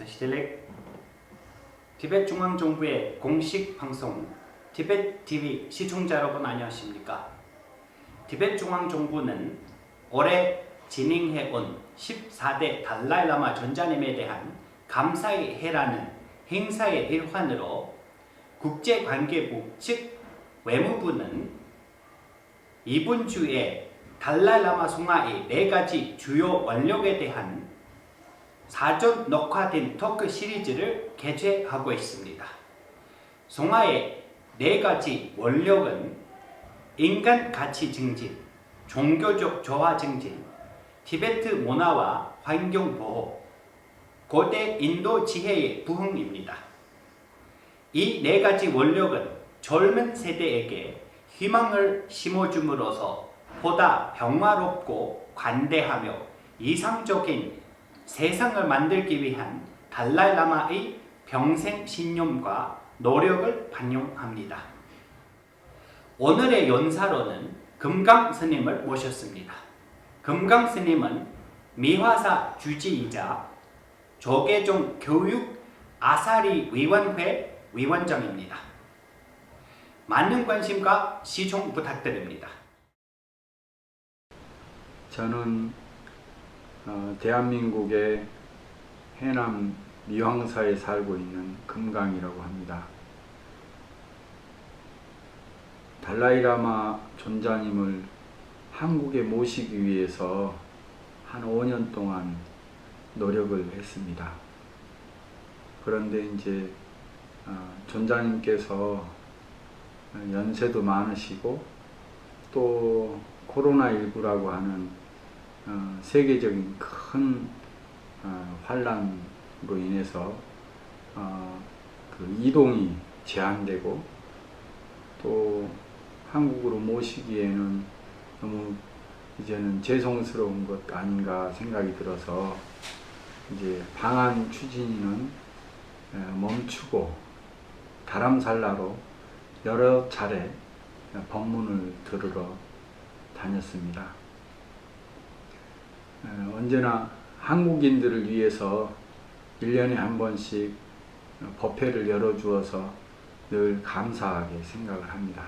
Stille. 티베트 중앙정부의 공식 방송 티베트 TV 시청자 여러분 안녕하십니까? 티베트 중앙정부는 올해 진행해온 14대 달라이라마 전자님에 대한 감사의 해라는 행사의 일환으로 국제관계부 즉 외무부는 이번 주에 달라이라마 송하의 4가지 주요 원력에 대한 사전 녹화된 토크 시리즈를 개최하고 있습니다. 송하의 4가지 원력은 인간 가치 증진, 종교적 조화 증진, 티베트 문화와 환경 보호, 고대 인도 지혜의 부흥입니다. 이 4가지 원력은 젊은 세대에게 희망을 심어줌으로써 보다 평화롭고 관대하며 이상적인 세상을 만들기 위한 달라이라마의 평생 신념과 노력을 반영합니다. 오늘의 연사로는 금강 스님을 모셨습니다. 금강 스님은 미화사 주지이자 조계종 교육 아사리 위원회 위원장입니다. 많은 관심과 시청 부탁드립니다. 저는 대한민국의 해남 미황사에 살고 있는 금강이라고 합니다. 달라이라마 존자님을 한국에 모시기 위해서 한 5년 동안 노력을 했습니다. 그런데 이제 존자님께서 연세도 많으시고 또 코로나19라고 하는 세계적인 큰 환란으로 인해서 그 이동이 제한되고 또 한국으로 모시기에는 너무 이제는 죄송스러운 것 아닌가 생각이 들어서 이제 방한 추진위는 멈추고 다람살라로 여러 차례 법문을 들으러 다녔습니다. 언제나 한국인들을 위해서 1년에 한 번씩 법회를 열어주어서 늘 감사하게 생각을 합니다.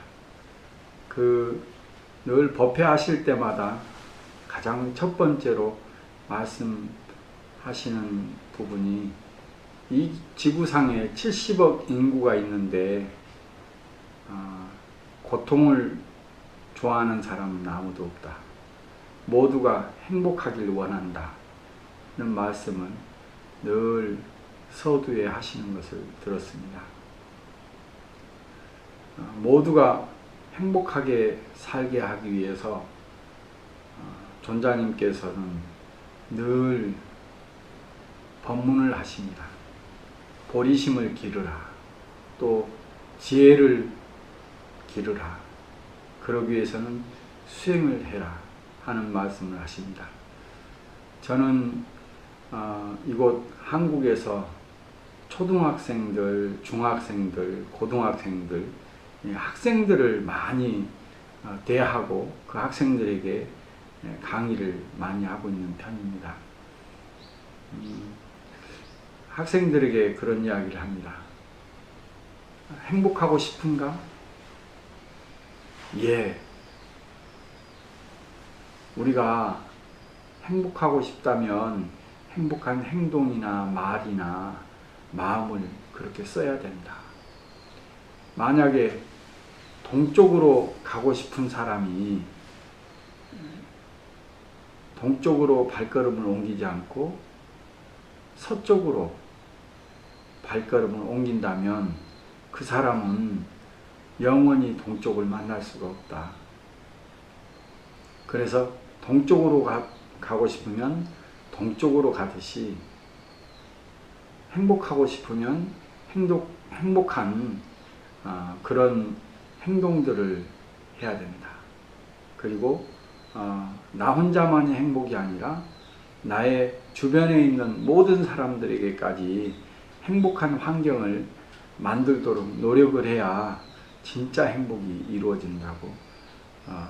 늘 법회 하실 때마다 가장 첫 번째로 말씀하시는 부분이 이 지구상에 70억 인구가 있는데 고통을 좋아하는 사람은 아무도 없다. 모두가 행복하길 원한다. 는 말씀은 늘 서두에 하시는 것을 들었습니다. 모두가 행복하게 살게 하기 위해서 존자님께서는 늘 법문을 하십니다. 보리심을 기르라. 또 지혜를 기르라. 그러기 위해서는 수행을 해라 하는 말씀을 하십니다. 저는 이곳 한국에서 초등학생들, 중학생들, 고등학생들, 학생들을 많이 대하고 그 학생들에게 강의를 많이 하고 있는 편입니다. 학생들에게 그런 이야기를 합니다. 행복하고 싶은가? 예. 우리가 행복하고 싶다면 행복한 행동이나 말이나 마음을 그렇게 써야 된다. 만약에 동쪽으로 가고 싶은 사람이 동쪽으로 발걸음을 옮기지 않고 서쪽으로 발걸음을 옮긴다면 그 사람은 영원히 동쪽을 만날 수가 없다. 그래서 동쪽으로 가고 싶으면 동쪽으로 가듯이 행복하고 싶으면 행복한 그런 행동들을 해야 된다. 그리고 나 혼자만의 행복이 아니라 나의 주변에 있는 모든 사람들에게까지 행복한 환경을 만들도록 노력을 해야 진짜 행복이 이루어진다고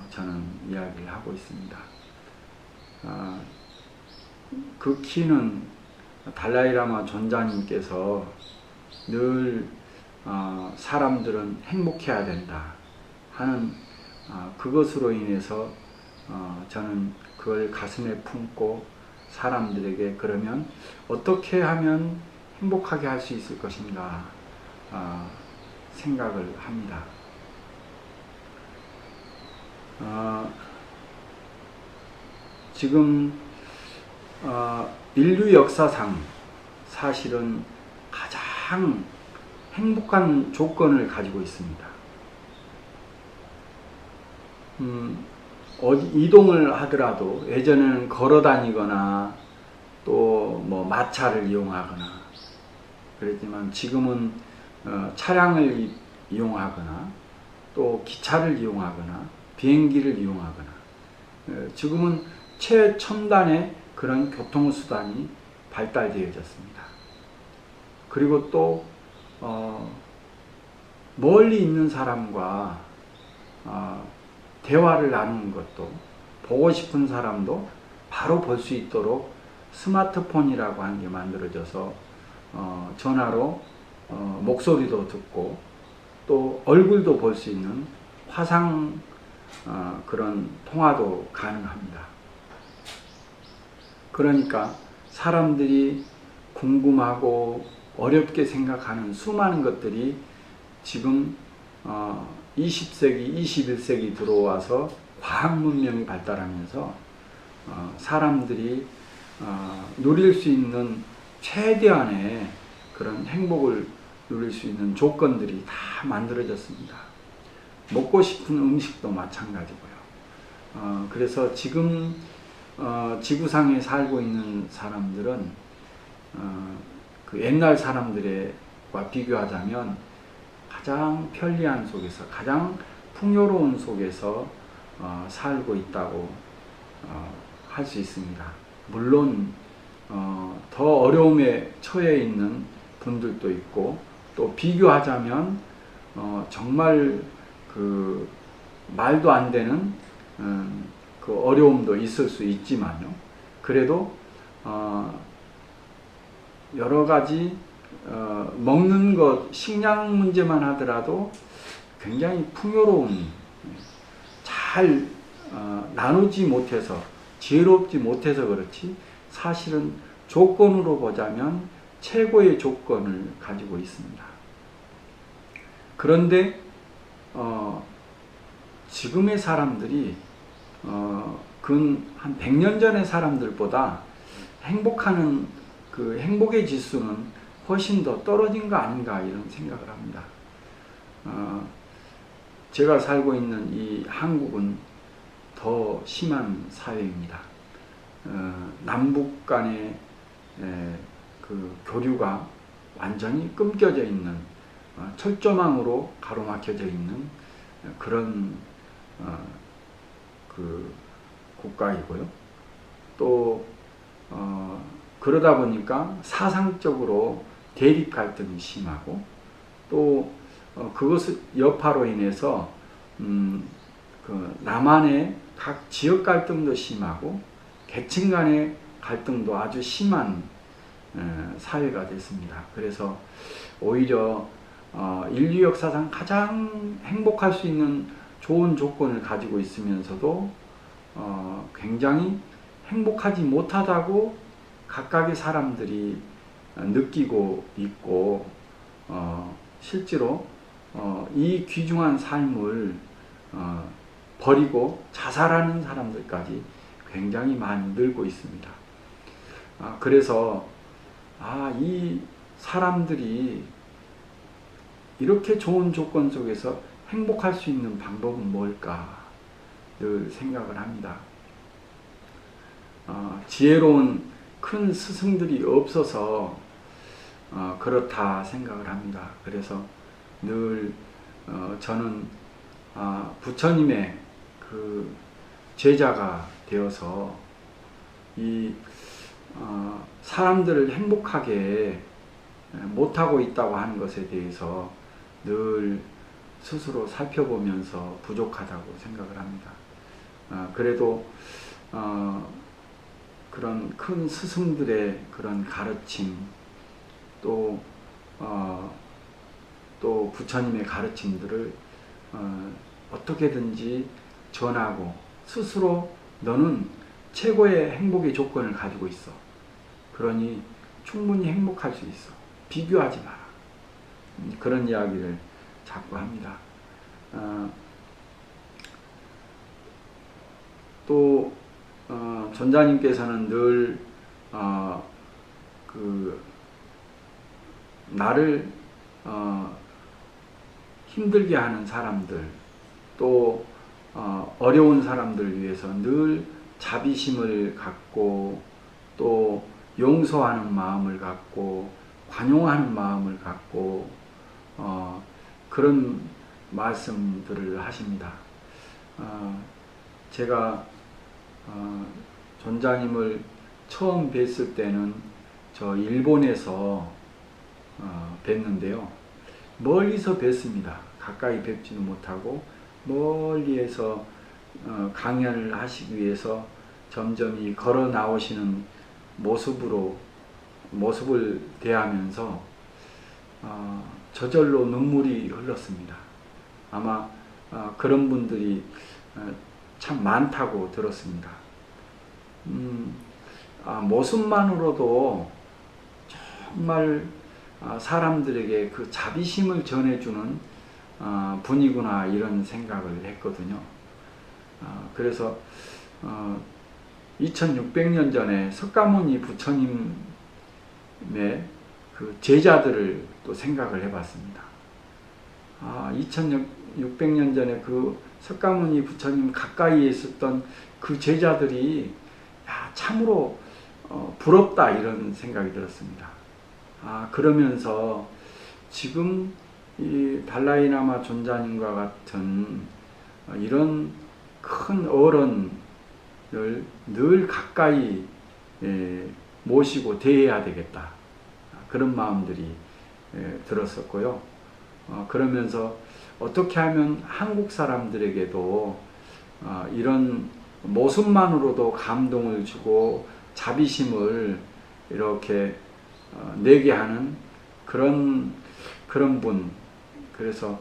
저는 이야기를 하고 있습니다. 그 키는 달라이라마 존자님께서 늘 사람들은 행복해야 된다 하는 그것으로 인해서 저는 그걸 가슴에 품고 사람들에게 그러면 어떻게 하면 행복하게 할 수 있을 것인가 생각을 합니다. 지금 인류 역사상 사실은 가장 행복한 조건을 가지고 있습니다. 어디 이동을 하더라도 예전에는 걸어 다니거나 또 뭐 마차를 이용하거나 그랬지만 지금은 차량을 이용하거나 또 기차를 이용하거나 비행기를 이용하거나 지금은 최첨단의 그런 교통수단이 발달되어졌습니다. 그리고 또 멀리 있는 사람과 대화를 나누는 것도 보고 싶은 사람도 바로 볼 수 있도록 스마트폰이라고 하는 게 만들어져서 전화로 목소리도 듣고 또 얼굴도 볼 수 있는 화상 그런 통화도 가능합니다. 그러니까 사람들이 궁금하고 어렵게 생각하는 수많은 것들이 지금 20세기, 21세기 들어와서 과학 문명이 발달하면서 사람들이 누릴 수 있는 최대한의 그런 행복을 누릴 수 있는 조건들이 다 만들어졌습니다. 먹고 싶은 음식도 마찬가지고요. 그래서 지금 지구상에 살고 있는 사람들은 그 옛날 사람들과 비교하자면 가장 편리한 속에서 가장 풍요로운 속에서 살고 있다고 할 수 있습니다. 물론 더 어려움에 처해 있는 분들도 있고 또 비교하자면 정말 그 말도 안 되는 그 어려움도 있을 수 있지만요. 그래도 여러 가지 먹는 것, 식량 문제만 하더라도 굉장히 풍요로운, 잘 나누지 못해서, 지혜롭지 못해서 그렇지 사실은 조건으로 보자면 최고의 조건을 가지고 있습니다. 그런데 지금의 사람들이 한 100년 전의 사람들보다 행복하는 그 행복의 지수는 훨씬 더 떨어진 거 아닌가 이런 생각을 합니다. 제가 살고 있는 이 한국은 더 심한 사회입니다. 남북 간의 그 교류가 완전히 끊겨져 있는 철조망으로 가로막혀져 있는 그런 그 국가이고요. 또 그러다 보니까 사상적으로 대립 갈등이 심하고 또 그것을 여파로 인해서 그 남한의 각 지역 갈등도 심하고 계층 간의 갈등도 아주 심한 사회가 됐습니다. 그래서 오히려 인류 역사상 가장 행복할 수 있는 좋은 조건을 가지고 있으면서도 굉장히 행복하지 못하다고 각각의 사람들이 느끼고 있고 실제로 이 귀중한 삶을 버리고 자살하는 사람들까지 굉장히 많이 늘고 있습니다. 그래서 이 사람들이 이렇게 좋은 조건 속에서 행복할 수 있는 방법은 뭘까 늘 생각을 합니다. 지혜로운 큰 스승들이 없어서 그렇다 생각을 합니다. 그래서 늘 저는 부처님의 그 제자가 되어서 이 사람들을 행복하게 못하고 있다고 하는 것에 대해서 늘 스스로 살펴보면서 부족하다고 생각을 합니다. 그래도 그 그런 큰 스승들의 그런 가르침, 또 부처님의 가르침들을 어떻게든지 전하고, 스스로 너는 최고의 행복의 조건을 가지고 있어. 그러니 충분히 행복할 수 있어. 비교하지 마라. 그런 이야기를 자꾸 합니다. 또 전자님께서는 늘 나를 힘들게 하는 사람들, 또 어려운 사람들을 위해서 늘 자비심을 갖고, 또 용서하는 마음을 갖고, 관용하는 마음을 갖고 그런 말씀들을 하십니다. 제가 전자님을 처음 뵀을 때는 저 일본에서 뵀는데요. 멀리서 뵀습니다. 가까이 뵙지도 못하고 멀리에서 강연을 하시기 위해서 점점 이 걸어 나오시는 모습을 대하면서 저절로 눈물이 흘렀습니다. 아마 그런 분들이 참 많다고 들었습니다. 모습만으로도 정말 사람들에게 그 자비심을 전해주는 분이구나, 이런 생각을 했거든요. 그래서 2600년 전에 석가모니 부처님의 그 제자들을 또 생각을 해봤습니다. 2600년 전에 그 석가모니 부처님 가까이에 있었던 그 제자들이 참으로 부럽다, 이런 생각이 들었습니다. 그러면서 지금 이 달라이라마 존자님과 같은 이런 큰 어른을 늘 가까이 모시고 대해야 되겠다, 그런 마음들이 들었었고요. 그러면서 어떻게 하면 한국 사람들에게도 이런 모습만으로도 감동을 주고 자비심을 이렇게 내게 하는 그런 분, 그래서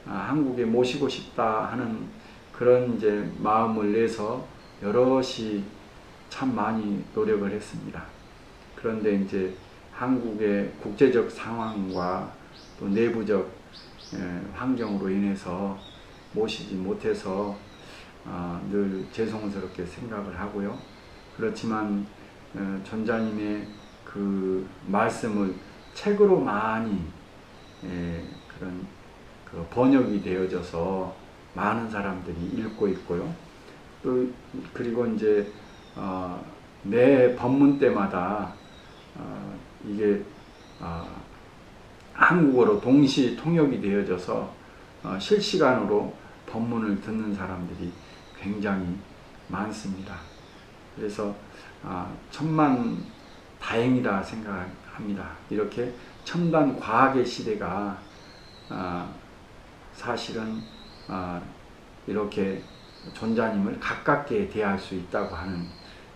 한국에 모시고 싶다 하는 그런 이제 마음을 내서 여럿이 참 많이 노력을 했습니다. 그런데 이제 한국의 국제적 상황과 또 내부적 환경으로 인해서 모시지 못해서 늘 죄송스럽게 생각을 하고요. 그렇지만 전자님의 그 말씀을 책으로 많이 그런 그 번역이 되어져서 많은 사람들이 읽고 있고요. 또 그리고 이제 매 법문 때마다 이게 한국어로 동시 통역이 되어져서 실시간으로 법문을 듣는 사람들이 굉장히 많습니다. 그래서 천만 다행이다 생각합니다. 이렇게 첨단 과학의 시대가 사실은 이렇게 존자님을 가깝게 대할 수 있다고 하는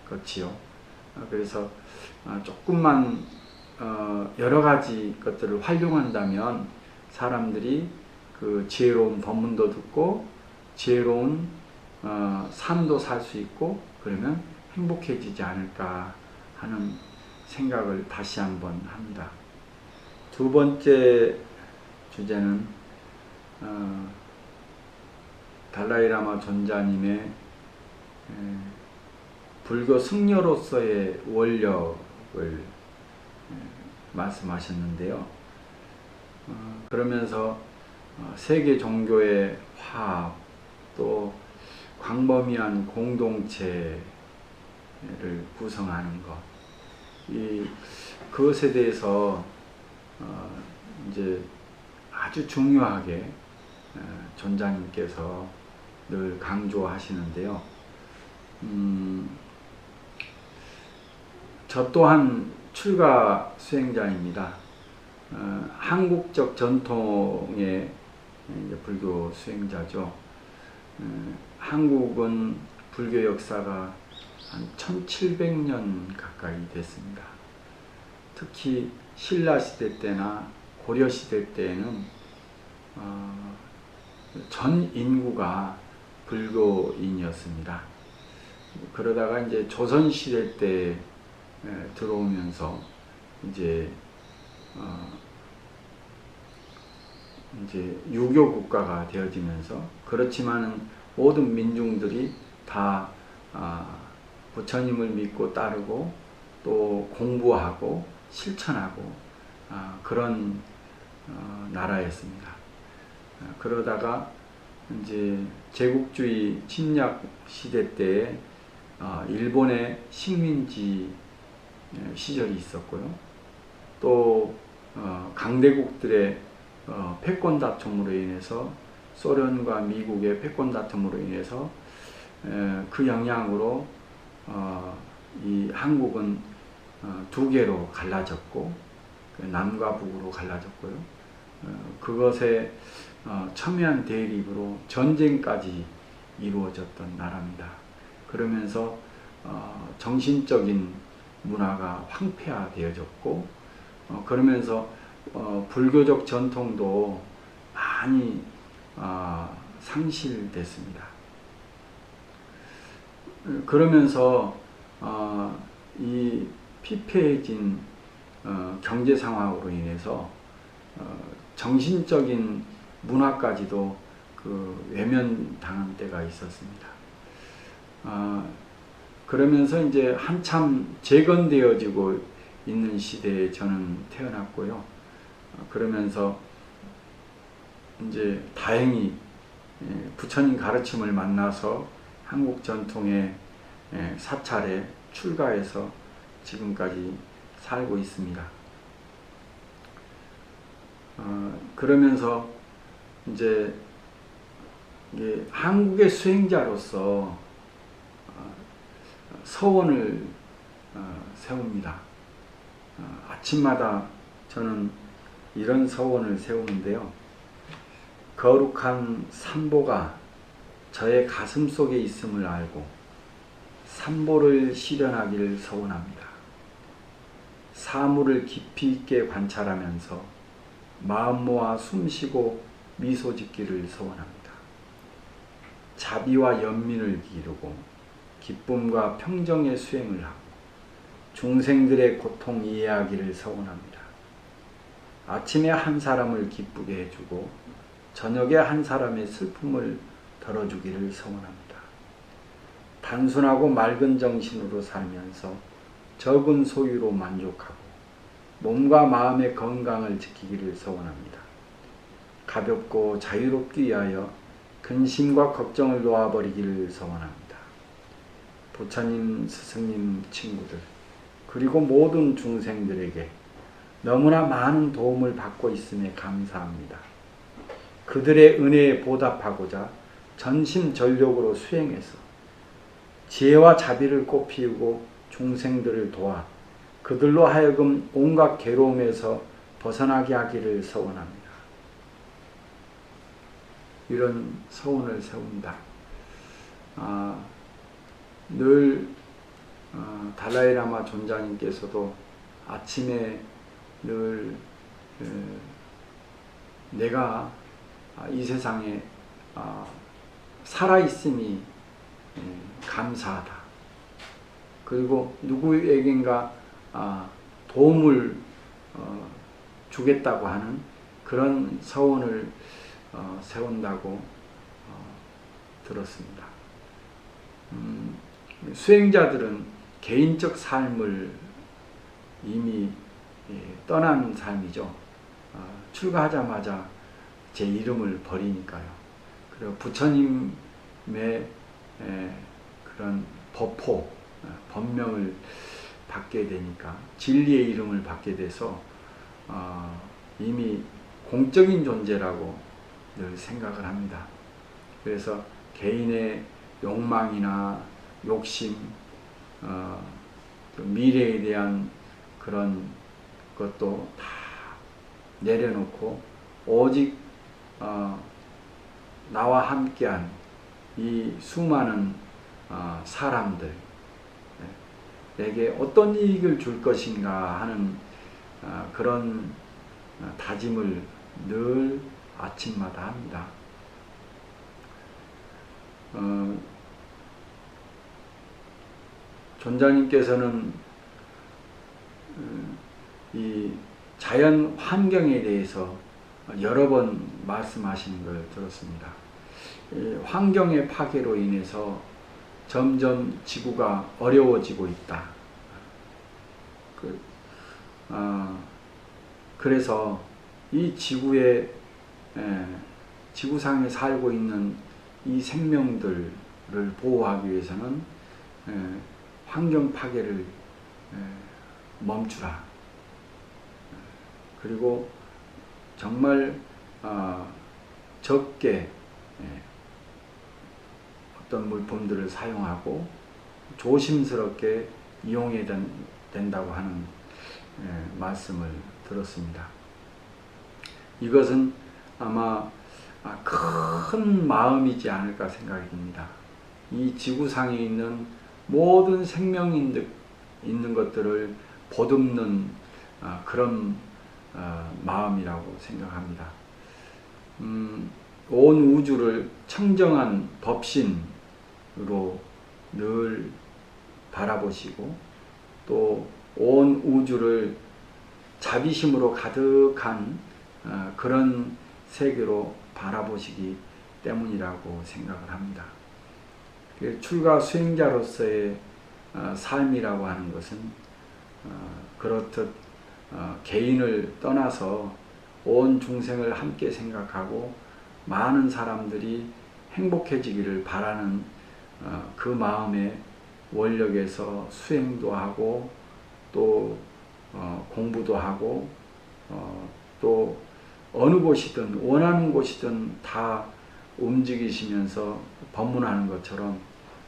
것이요. 그래서 조금만 여러 가지 것들을 활용한다면 사람들이 그 지혜로운 법문도 듣고 지혜로운 삶도 살 수 있고, 그러면 행복해지지 않을까 하는 생각을 다시 한번 합니다. 두 번째 주제는 달라이라마 존자님의 불교 승려로서의 원력을 말씀하셨는데요. 그러면서 세계 종교의 화합, 또 광범위한 공동체를 구성하는 것, 그것에 대해서 이제 아주 중요하게 존자님께서 늘 강조하시는데요. 저 또한 출가 수행자입니다. 한국적 전통의 이제 불교 수행자죠. 한국은 불교 역사가 한 1700년 가까이 됐습니다. 특히 신라 시대 때나 고려 시대 때에는 전 인구가 불교인이었습니다. 그러다가 이제 조선 시대 때 들어오면서 이제 유교 국가가 되어지면서, 그렇지만은 모든 민중들이 다 부처님을 믿고 따르고 또 공부하고 실천하고 그런 나라였습니다. 그러다가 이제 제국주의 침략 시대 때에 일본의 식민지 시절이 있었고요. 또 강대국들의 패권 다툼으로 인해서, 소련과 미국의 패권 다툼으로 인해서 그 영향으로 이 한국은 두 개로 갈라졌고, 남과 북으로 갈라졌고요. 그것에 첨예한 대립으로 전쟁까지 이루어졌던 나라입니다. 그러면서 정신적인 문화가 황폐화되어졌고, 그러면서 불교적 전통도 많이 상실됐습니다. 그러면서 이 피폐해진 경제 상황으로 인해서 정신적인 문화까지도 외면당한 때가 있었습니다. 그러면서 이제 한참 재건되어지고 있는 시대에 저는 태어났고요. 그러면서 이제 다행히 부처님 가르침을 만나서 한국 전통의 사찰에 출가해서 지금까지 살고 있습니다. 그러면서 이제 한국의 수행자로서 서원을 세웁니다. 아침마다 저는 이런 서원을 세우는데요. 거룩한 삼보가 저의 가슴 속에 있음을 알고 삼보를 실현하기를 서원합니다. 사물을 깊이 있게 관찰하면서 마음 모아 숨쉬고 미소 짓기를 서원합니다. 자비와 연민을 기르고 기쁨과 평정의 수행을 하고 중생들의 고통 이해하기를 서원합니다. 아침에 한 사람을 기쁘게 해주고 저녁에 한 사람의 슬픔을 덜어주기를 서원합니다. 단순하고 맑은 정신으로 살면서 적은 소유로 만족하고 몸과 마음의 건강을 지키기를 서원합니다. 가볍고 자유롭기 위하여 근심과 걱정을 놓아버리기를 서원합니다. 부처님, 스승님, 친구들, 그리고 모든 중생들에게 너무나 많은 도움을 받고 있음에 감사합니다. 그들의 은혜에 보답하고자 전심전력으로 수행해서 지혜와 자비를 꽃피우고 중생들을 도와 그들로 하여금 온갖 괴로움에서 벗어나게 하기를 서원합니다. 이런 서원을 세웁니다. 늘 달라이라마 존자님께서도 아침에 늘 내가 이 세상에 살아있음이 감사하다. 그리고 누구에겐가 도움을 주겠다고 하는 그런 서원을 세운다고 들었습니다. 수행자들은 개인적 삶을 이미 떠난 삶이죠. 출가하자마자 제 이름을 버리니까요. 그리고 부처님의 그런 법호, 법명을 받게 되니까, 진리의 이름을 받게 돼서 이미 공적인 존재라고 늘 생각을 합니다. 그래서 개인의 욕망이나 욕심, 미래에 대한 그런 것도 다 내려놓고 오직 나와 함께한 이 수많은 사람들, 내게 어떤 이익을 줄 것인가 하는 그런 다짐을 늘 아침마다 합니다. 존자님께서는 이 자연 환경에 대해서 여러 번 말씀하시는 걸 들었습니다. 이 환경의 파괴로 인해서 점점 지구가 어려워지고 있다. 그래서 이 지구상에 살고 있는 이 생명들을 보호하기 위해서는 환경 파괴를 멈추라. 그리고 정말 적게 어떤 물품들을 사용하고 조심스럽게 이용해야 된다고 하는 말씀을 들었습니다. 이것은 아마 큰 마음이지 않을까 생각이 듭니다. 이 지구상에 있는 모든 생명이 있는 것들을 보듬는 그런 마음이라고 생각합니다. 온 우주를 청정한 법신으로 늘 바라보시고 또 온 우주를 자비심으로 가득한 그런 세계로 바라보시기 때문이라고 생각을 합니다. 출가 수행자로서의 삶이라고 하는 것은 그렇듯 개인을 떠나서 온 중생을 함께 생각하고 많은 사람들이 행복해지기를 바라는 그 마음의 원력에서 수행도 하고 또 공부도 하고 또 어느 곳이든 원하는 곳이든 다 움직이시면서 법문하는 것처럼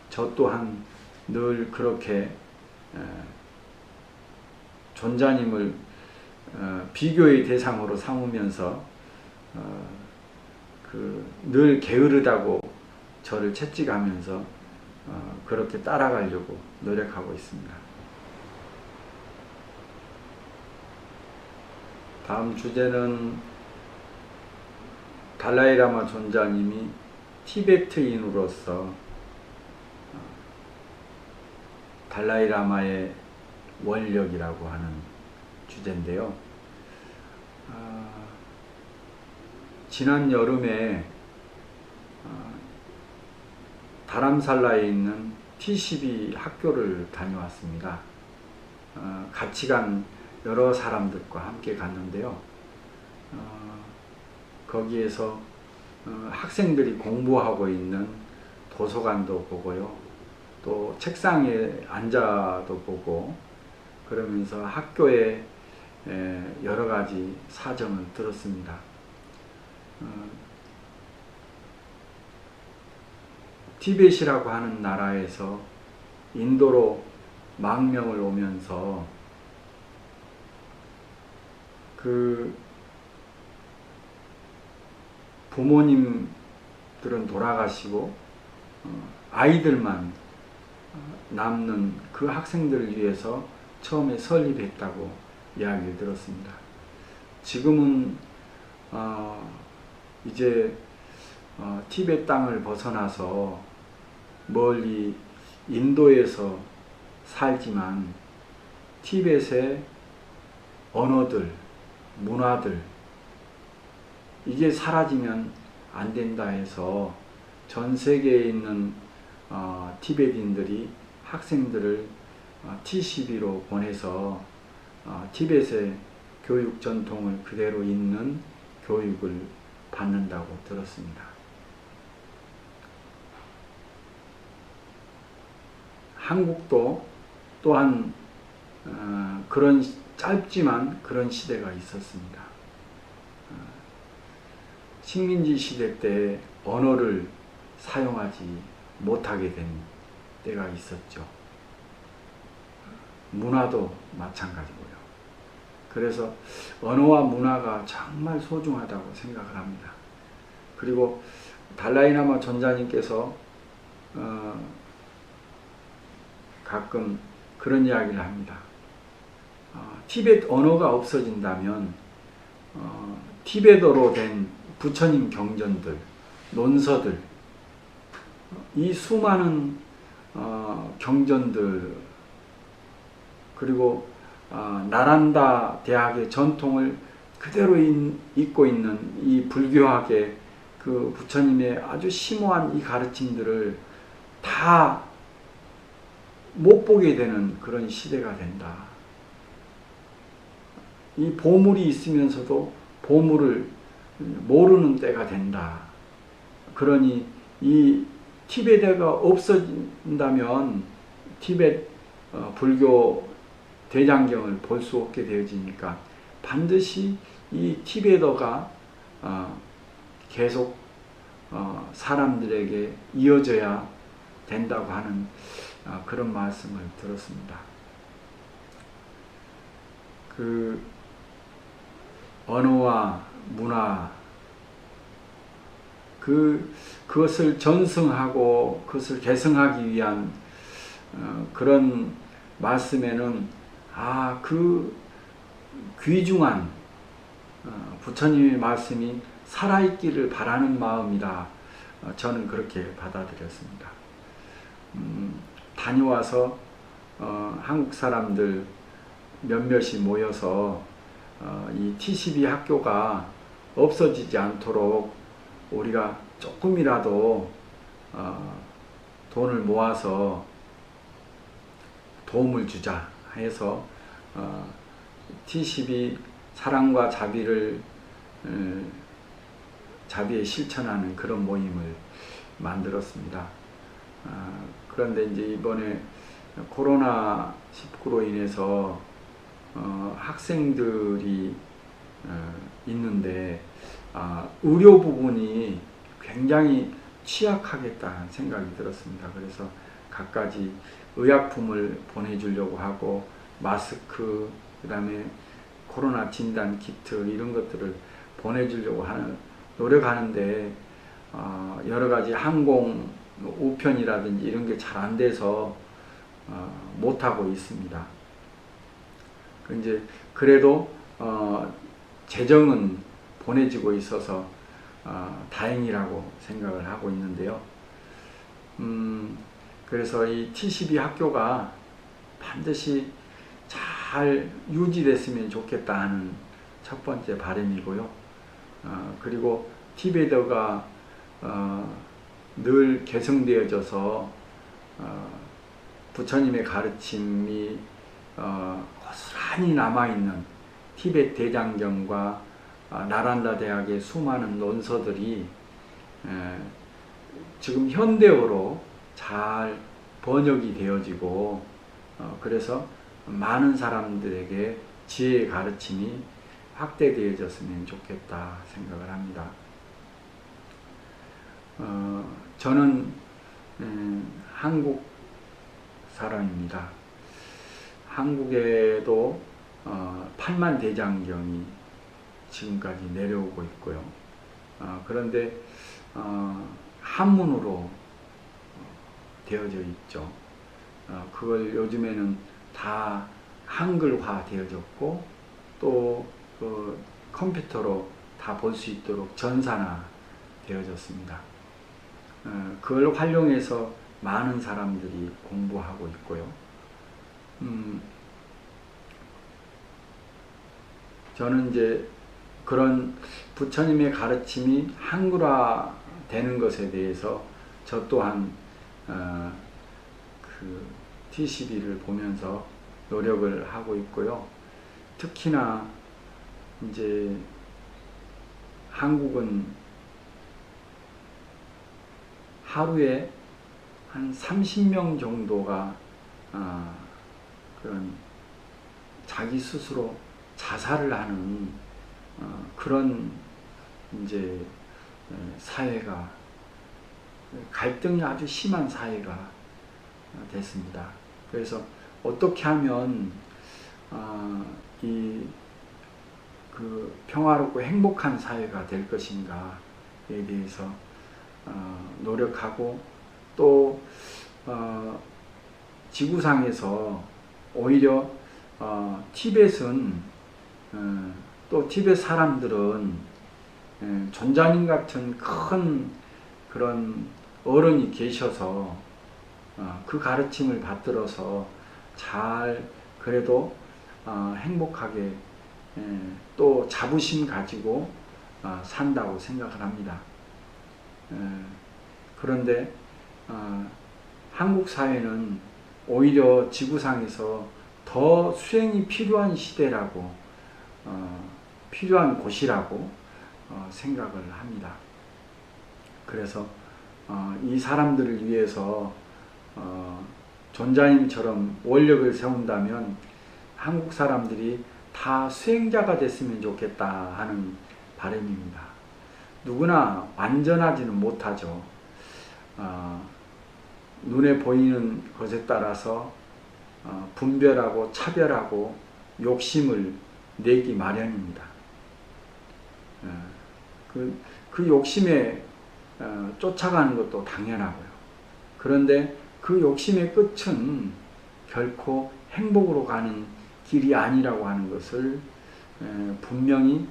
저 또한 늘 그렇게 존자님을 비교의 대상으로 삼으면서 늘 게으르다고 저를 채찍하면서 그렇게 따라가려고 노력하고 있습니다. 다음 주제는 달라이라마 존자님이 티베트인으로서 달라이라마의 원력이라고 하는 주제인데요. 지난 여름에 다람살라에 있는 T12 학교를 다녀왔습니다. 같이 간 여러 사람들과 함께 갔는데요. 거기에서 학생들이 공부하고 있는 도서관도 보고요. 또 책상에 앉아도 보고 그러면서 학교의 여러 가지 사정을 들었습니다. 티벳이라고 하는 나라에서 인도로 망명을 오면서 그 부모님들은 돌아가시고 아이들만 남는 그 학생들을 위해서 처음에 설립했다고 이야기를 들었습니다. 지금은 이제 티벳 땅을 벗어나서 멀리 인도에서 살지만 티벳의 언어들, 문화들 이게 사라지면 안 된다 해서 전 세계에 있는 티베트인들이 학생들을 T12로 보내서 티벳의 교육 전통을 그대로 잇는 교육을 받는다고 들었습니다. 한국도 또한 그런 짧지만 그런 시대가 있었습니다. 식민지 시대 때 언어를 사용하지 못하게 된 때가 있었죠. 문화도 마찬가지고요. 그래서 언어와 문화가 정말 소중하다고 생각을 합니다. 그리고 달라이라마 존자님께서 가끔 그런 이야기를 합니다. 티베트 언어가 없어진다면 티베트어로 된 부처님 경전들, 논서들, 이 수많은 경전들, 그리고 나란다 대학의 전통을 그대로 잇고 있는 이 불교학의 그 부처님의 아주 심오한 이 가르침들을 다 못 보게 되는 그런 시대가 된다. 이 보물이 있으면서도 보물을 모르는 때가 된다. 그러니 이 티베트가 없어진다면 티베트 불교 대장경을 볼 수 없게 되어지니까 반드시 이 티베트어가 계속 사람들에게 이어져야 된다고 하는 그런 말씀을 들었습니다. 그 언어와 문화, 그것을 전승하고 그것을 개성하기 위한 그런 말씀에는 그 귀중한 부처님의 말씀이 살아있기를 바라는 마음이라 저는 그렇게 받아들였습니다. 다녀와서 한국 사람들 몇몇이 모여서 이 T12 학교가 없어지지 않도록 우리가 조금이라도 돈을 모아서 도움을 주자 해서 T12 사랑과 자비를 자비에 실천하는 그런 모임을 만들었습니다. 그런데 이제 이번에 코로나19로 인해서 학생들이 있는데 의료 부분이 굉장히 취약하겠다는 생각이 들었습니다. 그래서 갖가지 의약품을 보내주려고 하고 마스크, 그 다음에 코로나 진단 키트 이런 것들을 보내주려고 노력하는데 여러 가지 항공 우편이라든지 이런 게 잘 안 돼서 못하고 있습니다. 이제 그래도 재정은 보내지고 있어서 다행이라고 생각을 하고 있는데요. 그래서 이 T12 학교가 반드시 잘 유지됐으면 좋겠다 하는 첫 번째 바람이고요. 그리고 티베트가 늘 개성되어져서 부처님의 가르침이 고스란히 남아있는 티베트 대장경과 나란다 대학의 수많은 논서들이 지금 현대어로 잘 번역이 되어지고 그래서 많은 사람들에게 지혜의 가르침이 확대되어졌으면 좋겠다 생각을 합니다. 저는 한국 사람입니다. 한국에도 8만 대장경이 지금까지 내려오고 있고요. 그런데 한문으로 되어져 있죠. 그걸 요즘에는 다 한글화 되어졌고 또 컴퓨터로 다 볼 수 있도록 전산화 되어졌습니다. 그걸 활용해서 많은 사람들이 공부하고 있고요. 저는 이제 그런 부처님의 가르침이 한글화 되는 것에 대해서 저 또한 그 T12를 보면서 노력을 하고 있고요. 특히나 이제 한국은 하루에 한 30명 정도가 그런 자기 스스로 자살을 하는 그런 이제 사회가 갈등이 아주 심한 사회가 됐습니다. 그래서 어떻게 하면 그 평화롭고 행복한 사회가 될 것인가에 대해서 노력하고 또 지구상에서 오히려 티벳은 또 티벳 사람들은 존자님 같은 큰 그런 어른이 계셔서 그 가르침을 받들어서 잘 그래도 행복하게 또 자부심 가지고 산다고 생각을 합니다. 그런데 한국 사회는 오히려 지구상에서 더 수행이 필요한 시대라고 필요한 곳이라고 생각을 합니다. 그래서 이 사람들을 위해서 존자님처럼 원력을 세운다면 한국 사람들이 다 수행자가 됐으면 좋겠다 하는 바람입니다. 누구나 완전하지는 못하죠. 눈에 보이는 것에 따라서 분별하고 차별하고 욕심을 내기 마련입니다. 그 욕심에 쫓아가는 것도 당연하고요. 그런데 그 욕심의 끝은 결코 행복으로 가는 길이 아니라고 하는 것을 분명히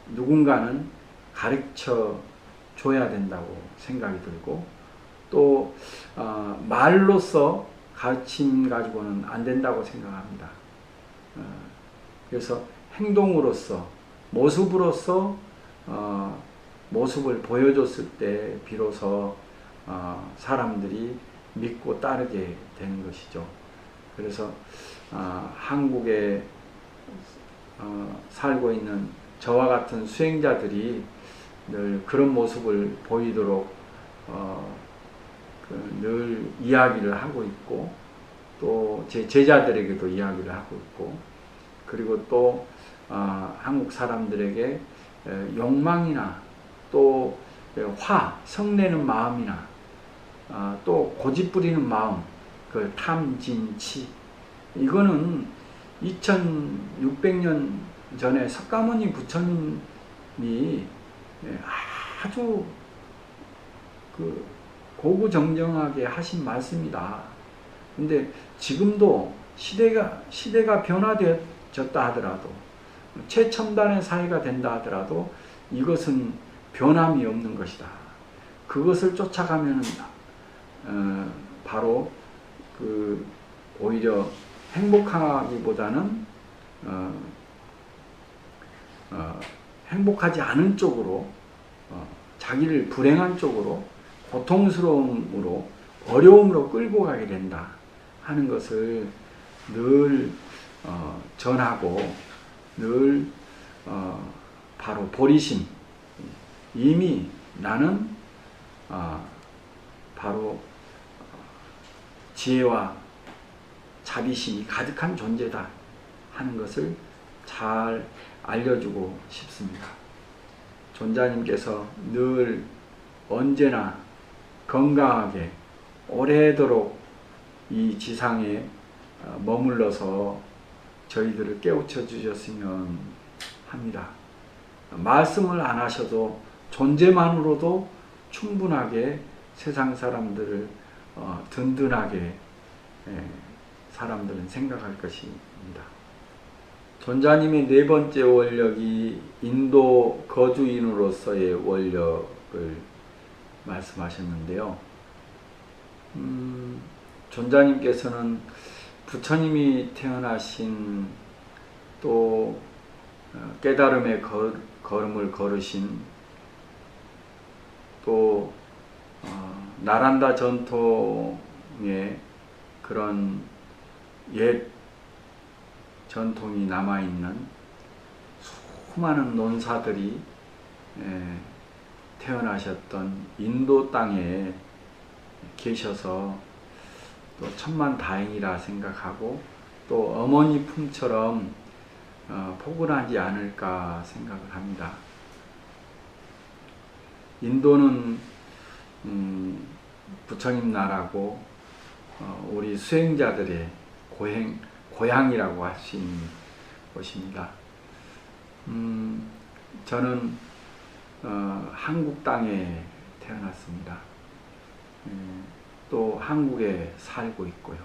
누군가는 가르쳐 줘야 된다고 생각이 들고, 또 말로써 가르침 가지고는 안 된다고 생각합니다. 그래서 행동으로서, 모습으로서 모습을 보여줬을 때 비로소 사람들이 믿고 따르게 되는 것이죠. 그래서 한국에 살고 있는 저와 같은 수행자들이 늘 그런 모습을 보이도록 늘 이야기를 하고 있고, 또 제 제자들에게도 이야기를 하고 있고, 그리고 또 한국 사람들에게 욕망이나 또 성내는 마음이나 또 고집부리는 마음, 그 탐진치, 이거는 2600년 전에 석가모니 부처님이 아주 고구정정하게 하신 말씀이다. 근데 지금도 시대가 변화되었다 하더라도, 최첨단의 사회가 된다 하더라도 이것은 변함이 없는 것이다. 그것을 쫓아가면 바로 오히려 행복하기보다는 행복하지 않은 쪽으로, 자기를 불행한 쪽으로, 고통스러움으로, 어려움으로 끌고 가게 된다 하는 것을 늘 전하고, 늘 바로 보리심, 이미 나는 바로 지혜와 자비심이 가득한 존재다 하는 것을 잘 알려주고 싶습니다. 존자님께서 늘 언제나 건강하게 오래도록 이 지상에 머물러서 저희들을 깨우쳐 주셨으면 합니다. 말씀을 안 하셔도 존재만으로도 충분하게 세상 사람들을 든든하게 사람들은 생각할 것입니다. 존자님의 네 번째 원력이 인도 거주인으로서의 원력을 말씀하셨는데요. 존자님께서는 부처님이 태어나신, 또 깨달음의 걸음을 걸으신, 또 나란다 전통의 그런 옛 전통이 남아있는 수많은 논사들이 태어나셨던 인도 땅에 계셔서 또 천만다행이라 생각하고, 또 어머니 품처럼 포근하지 않을까 생각을 합니다. 인도는 부처님 나라고 우리 수행자들의 고향이라고 할 수 있는 곳입니다. 저는 한국 땅에 태어났습니다. 또 한국에 살고 있고요.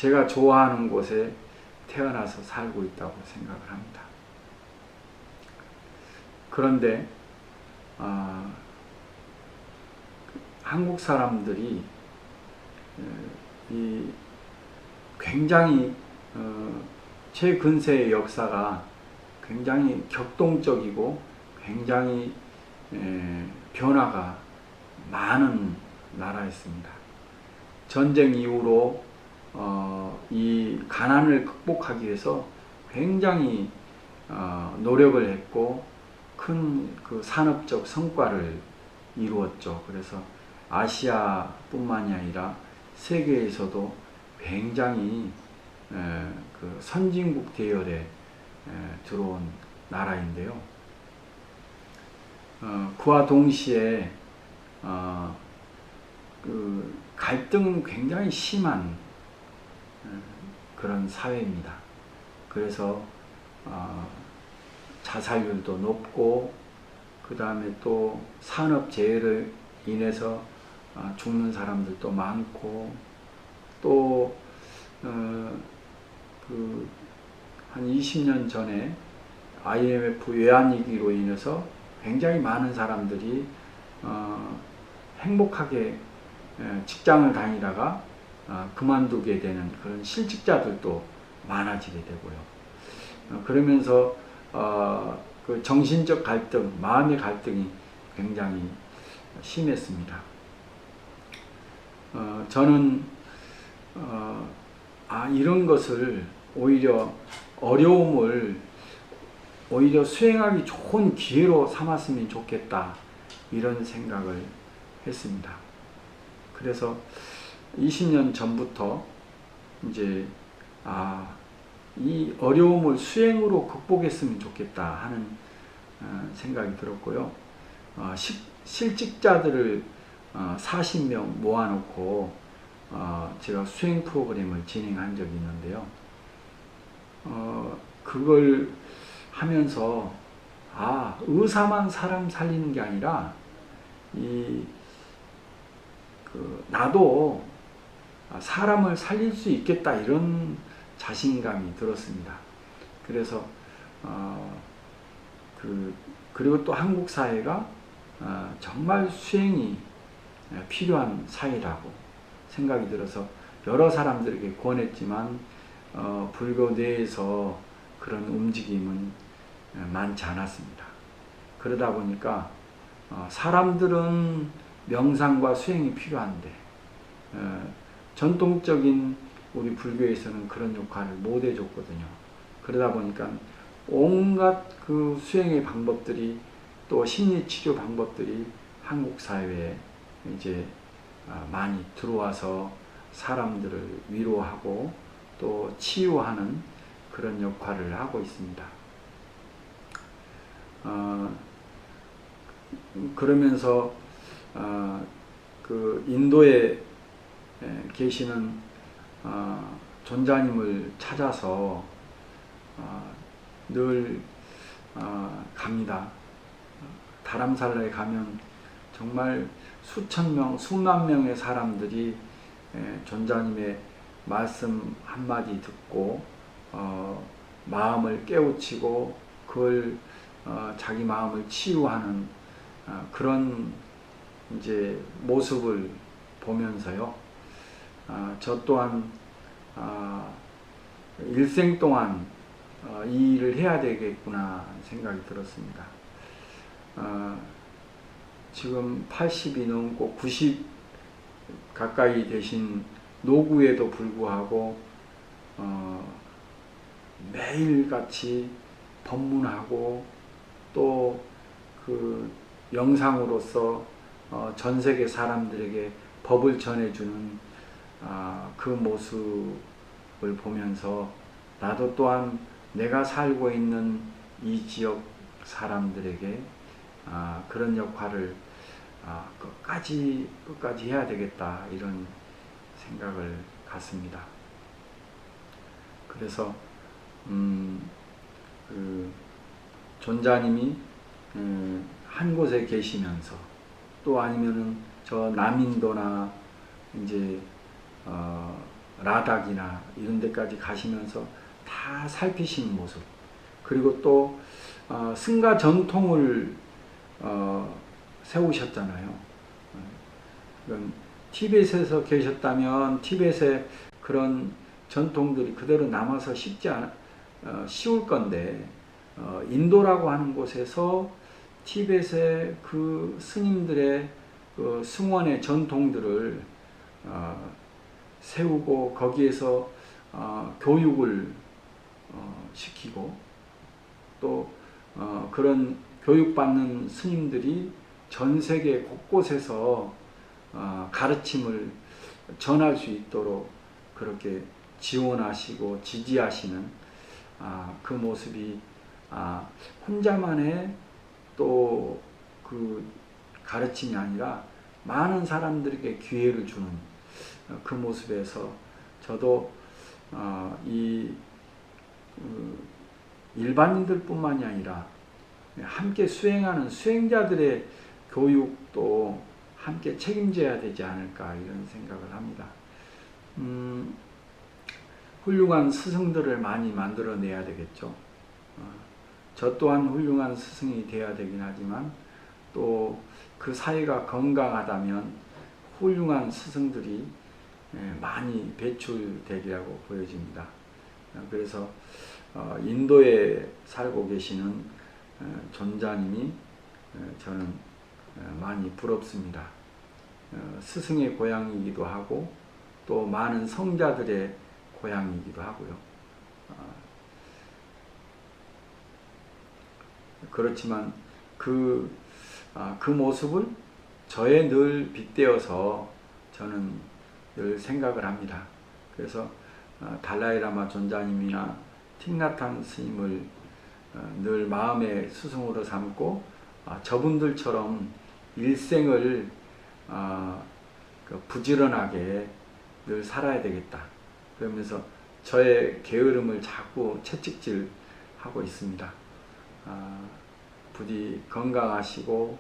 제가 좋아하는 곳에 태어나서 살고 있다고 생각을 합니다. 그런데 한국 사람들이 이 굉장히 최근세의 역사가 굉장히 격동적이고 굉장히 변화가 많은 나라였습니다. 전쟁 이후로 이 가난을 극복하기 위해서 굉장히 노력을 했고 큰 그 산업적 성과를 이루었죠. 그래서 아시아뿐만이 아니라 세계에서도 굉장히 그 선진국 대열에 들어온 나라인데요. 그와 동시에 그 갈등은 굉장히 심한 그런 사회입니다. 그래서 자살률도 높고 그 다음에 또 산업재해를 인해서 죽는 사람들도 많고 또 그 한 20년 전에 IMF 외환위기로 인해서 굉장히 많은 사람들이 행복하게 직장을 다니다가 그만두게 되는 그런 실직자들도 많아지게 되고요. 그러면서 그 정신적 갈등, 마음의 갈등이 굉장히 심했습니다. 저는 이런 것을 오히려 어려움을 오히려 수행하기 좋은 기회로 삼았으면 좋겠다 이런 생각을 했습니다. 그래서 20년 전부터 이제 이 어려움을 수행으로 극복했으면 좋겠다 하는 생각이 들었고요. 실직자들을 40명 모아놓고 제가 수행 프로그램을 진행한 적이 있는데요. 그걸 하면서 의사만 사람 살리는 게 아니라 나도 사람을 살릴 수 있겠다 이런 자신감이 들었습니다. 그래서 그리고 또 한국 사회가 정말 수행이 필요한 사회라고 생각이 들어서 여러 사람들에게 권했지만 불교 내에서 그런 움직임은 많지 않았습니다. 그러다 보니까 사람들은 명상과 수행이 필요한데 전통적인 우리 불교에서는 그런 역할을 못 해줬거든요. 그러다 보니까 온갖 그 수행의 방법들이 또 심리치료 방법들이 한국 사회에 이제 많이 들어와서 사람들을 위로하고 또 치유하는 그런 역할을 하고 있습니다. 그러면서 그 인도에 계시는 존자님을 찾아서 늘 갑니다. 다람살라에 가면 정말 수천 명, 수만 명의 사람들이 존자님의 말씀 한마디 듣고 마음을 깨우치고 그걸 자기 마음을 치유하는 그런 이제 모습을 보면서요. 저 또한 일생 동안 이 일을 해야 되겠구나 생각이 들었습니다. 지금 80이 넘고 90 가까이 되신 노구에도 불구하고 매일같이 법문하고 또 그 영상으로서 전 세계 사람들에게 법을 전해주는 그 모습을 보면서 나도 또한 내가 살고 있는 이 지역 사람들에게 그런 역할을 끝까지 해야 되겠다 이런 생각을 갖습니다. 그래서 그 존자님이 한 곳에 계시면서 또 아니면은 저 남인도나 이제 라닥이나 이런 데까지 가시면서 다 살피시는 모습, 그리고 또 승가 전통을 세우셨잖아요. 그럼 티벳에서 계셨다면 티벳의 그런 전통들이 그대로 남아서 쉬울 건데, 인도라고 하는 곳에서 티벳의 그 스님들의 그 승원의 전통들을 세우고 거기에서 교육을 시키고, 또 그런 교육받는 스님들이 전 세계 곳곳에서 가르침을 전할 수 있도록 그렇게 지원하시고 지지하시는 그 모습이 혼자만의 또 그 가르침이 아니라 많은 사람들에게 기회를 주는 그 모습에서 저도 일반인들 뿐만이 아니라 함께 수행하는 수행자들의 교육도 함께 책임져야 되지 않을까, 이런 생각을 합니다. 훌륭한 스승들을 많이 만들어내야 되겠죠. 저 또한 훌륭한 스승이 되어야 되긴 하지만, 또 그 사회가 건강하다면 훌륭한 스승들이 많이 배출되리라고 보여집니다. 그래서 인도에 살고 계시는 존자님이 저는 많이 부럽습니다. 스승의 고향이기도 하고 또 많은 성자들의 고향이기도 하고요. 그렇지만 그 모습을 저에 늘 빗대어서 저는 늘 생각을 합니다. 그래서 달라이라마 존자님이나 틱나탄 스님을 늘 마음의 스승으로 삼고 저분들처럼 일생을 부지런하게 늘 살아야 되겠다, 그러면서 저의 게으름을 자꾸 채찍질하고 있습니다. 부디 건강하시고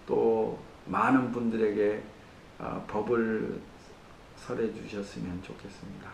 또 많은 분들에게 법을 설해 주셨으면 좋겠습니다.